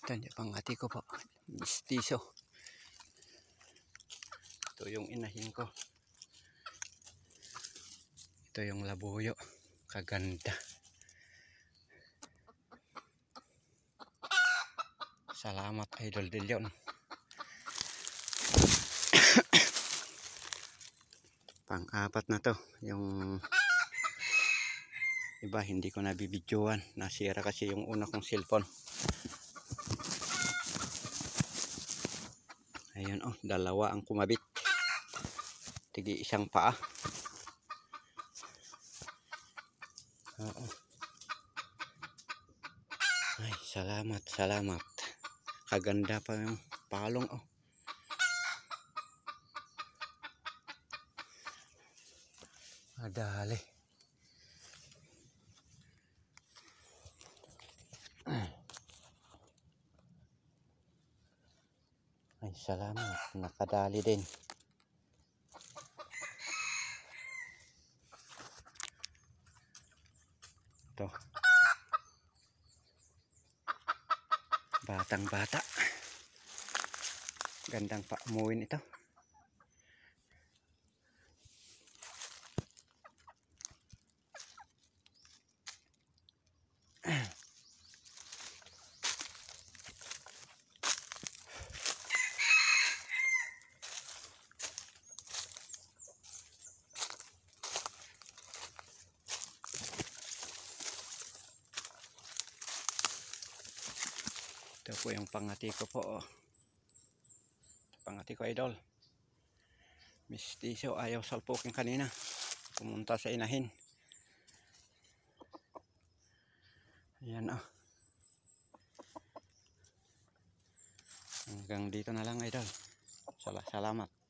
Ito yung pangati ko po. Mistiso. Ito yung inahin ko. Ito yung labuyo. Kaganda. Salamat Idol De Leon. Pang-apat na to. Yung iba hindi ko nabibidyoan. Nasira kasi yung una kong cellphone. Ayun oh, dalawa ang kumabit. Tigi isang paa. Oo. Ay, salamat, salamat. Kaganda pa yung palong oh. Madali. Ay, salamat. Nakadali din. Ito. Batang bata. Gandang paamuin ito. Ito po yung pangati ko po. Oh. Pangati ko idol. Mistiso ayaw salpukin kanina. Pumunta sa inahin. Ayan oh. Hanggang dito na lang idol. Salamat.